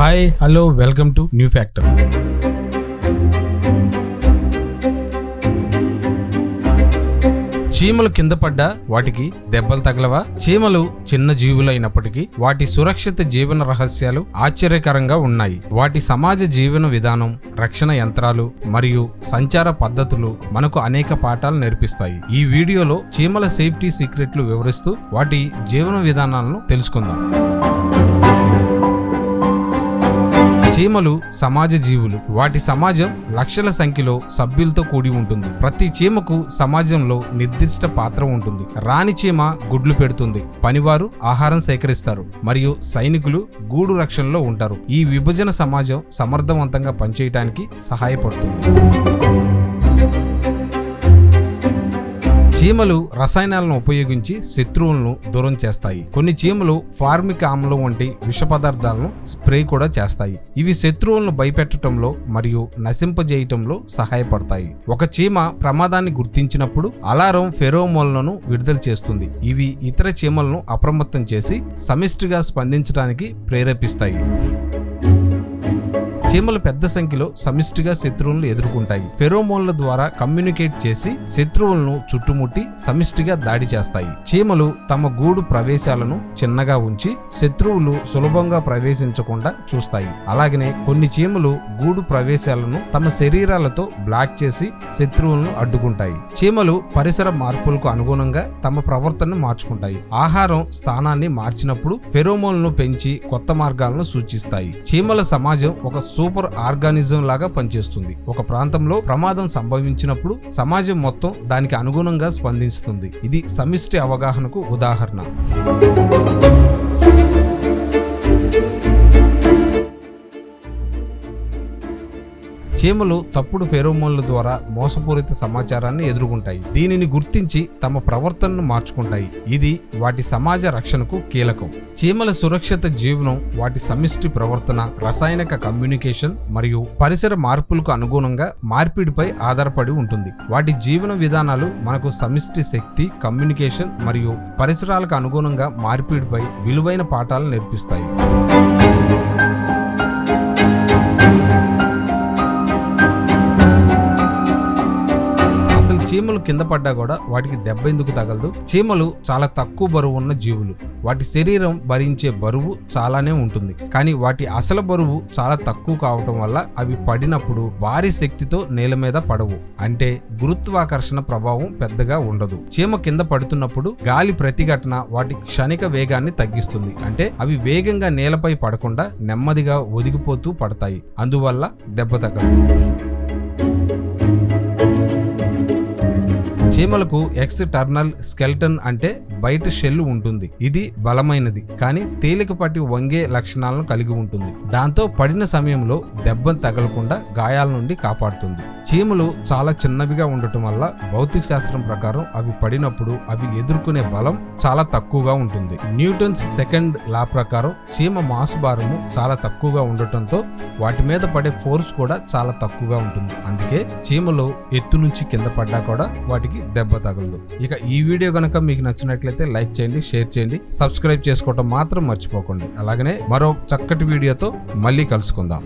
Hi hello welcome to new factor. చీమలు కింద పడ్డా వాటికి దెబ్బలు తగలవా? చీమలు చిన్న జీవులైనప్పటికీ వాటి సురక్షిత జీవన రహస్యాలు ఆశ్చర్యకరంగా ఉన్నాయి. వాటి సమాజ జీవన విధానం, రక్షణ యంత్రాలు మరియు సంచార పద్ధతులు మనకు అనేక పాఠాలు నేర్పిస్తాయి. ఈ వీడియోలో చీమల సేఫ్టీ సీక్రెట్లు వివరిస్తూ వాటి జీవన విధానాలను తెలుసుకుందాం. చీమలు సమాజ జీవులు. వాటి సమాజం లక్షల సంఖ్యలో సభ్యులతో కూడి ఉంటుంది. ప్రతి చీమకు సమాజంలో నిర్దిష్ట పాత్ర ఉంటుంది. రాణి చీమ గుడ్లు పెడుతుంది, పనివారు ఆహారం సేకరిస్తారు మరియు సైనికులు గూడు రక్షణలో ఉంటారు. ఈ విభజన సమాజం సమర్థవంతంగా పనిచేయడానికి సహాయపడుతుంది. చీమలు రసాయనాలను ఉపయోగించి శత్రువులను దూరం చేస్తాయి. కొన్ని చీమలు ఫార్మిక్ ఆమ్లం వంటి విష పదార్థాలను స్ప్రే కూడా చేస్తాయి. ఇవి శత్రువులను భయపెట్టడంలో మరియు నశింపజేయటంలో సహాయపడతాయి. ఒక చీమ ప్రమాదాన్ని గుర్తించినప్పుడు అలారం ఫెరోమోన్లను విడుదల చేస్తుంది. ఇవి ఇతర చీమలను అప్రమత్తం చేసి సమిష్టిగా స్పందించడానికి ప్రేరేపిస్తాయి. చీమలు పెద్ద సంఖ్యలో సమిష్టిగా శత్రువులను ఎదుర్కొంటాయి. ఫెరోమోన్ల ద్వారా కమ్యూనికేట్ చేసి శత్రువులను చుట్టుముట్టి సమిష్టిగా దాడి చేస్తాయి. చీమలు తమ గూడు ప్రవేశాలను చిన్నగా ఉంచి శత్రువులు సులభంగా ప్రవేశించకుండా చూస్తాయి. అలాగనే కొన్ని చీమలు గూడు ప్రవేశాలను తమ శరీరాలతో బ్లాక్ చేసి శత్రువులను అడ్డుకుంటాయి. చీమలు పరిసర మార్పులకు అనుగుణంగా తమ ప్రవర్తనను మార్చుకుంటాయి. ఆహారం స్థానాన్ని మార్చినప్పుడు ఫెరోమోన్లను పెంచి కొత్త మార్గాలను సూచిస్తాయి. చీమల సమాజం ఒక సూపర్ ఆర్గానిజం లాగా పనిచేస్తుంది. ఒక ప్రాంతంలో ప్రమాదం సంభవించినప్పుడు సమాజం మొత్తం దానికి అనుగుణంగా స్పందిస్తుంది. ఇది సమిష్టి అవగాహనకు ఉదాహరణ. చీమలు తప్పుడు ఫెరోమోన్ల ద్వారా మోసపూరిత సమాచారాన్ని ఎదుర్కొంటాయి. దీనిని గుర్తించి తమ ప్రవర్తనను మార్చుకుంటాయి. ఇది వాటి సమాజ రక్షణకు కీలకం. చీమల సురక్షిత జీవనం వాటి సమిష్టి ప్రవర్తన, రసాయనిక కమ్యూనికేషన్ మరియు పరిసర మార్పులకు అనుగుణంగా మార్పిడిపై ఆధారపడి ఉంటుంది. వాటి జీవన విధానాలు మనకు సమిష్టి శక్తి, కమ్యూనికేషన్ మరియు పరిసరాలకు అనుగుణంగా మార్పిడిపై విలువైన పాఠాలు నేర్పిస్తాయి. చీమలు కింద పడ్డా కూడా వాటికి దెబ్బ ఎందుకు తగలదు? చీమలు చాలా తక్కువ బరువు ఉన్న జీవులు. వాటి శరీరం భరించే బరువు చాలానే ఉంటుంది, కానీ వాటి అసలు బరువు చాలా తక్కువ కావటం వల్ల అవి పడినప్పుడు భారీ శక్తితో నేల మీద పడవు. అంటే గురుత్వాకర్షణ ప్రభావం పెద్దగా ఉండదు. చీమ కింద పడుతున్నప్పుడు గాలి ప్రతిఘటన వాటి క్షణిక వేగాన్ని తగ్గిస్తుంది. అంటే అవి వేగంగా నేలపై పడకుండా నెమ్మదిగా ఒదిగిపోతూ పడతాయి. అందువల్ల దెబ్బ తగలదు. చీమలకు ఎక్స్టర్నల్ స్కెల్టన్ అంటే బయట షెల్ ఉంటుంది. ఇది బలమైనది కానీ తేలికపాటి వంగే లక్షణాలను కలిగి ఉంటుంది. దాంతో పడిన సమయంలో దెబ్బ తగలకుండా గాయాల నుండి కాపాడుతుంది. చీమలు చాలా చిన్నవిగా ఉండటం వల్ల భౌతిక శాస్త్రం ప్రకారం అవి పడినప్పుడు అవి ఎదుర్కొనే బలం చాలా తక్కువగా ఉంటుంది. న్యూటన్స్ సెకండ్ లా ప్రకారం చీమ మాసు భారము చాలా తక్కువగా ఉండటంతో వాటి మీద పడే ఫోర్స్ కూడా చాలా తక్కువగా ఉంటుంది. అందుకే చీమలు ఎత్తు నుంచి కింద పడ్డా కూడా వాటికి దెబ్బ తగలదు. ఇక ఈ వీడియో గనక మీకు నచ్చినట్లయితే లైక్ చేయండి, షేర్ చేయండి, సబ్స్క్రైబ్ చేసుకోవటం మాత్రం మర్చిపోకండి. అలాగనే మరో చక్కటి వీడియోతో మళ్ళీ కలుసుకుందాం.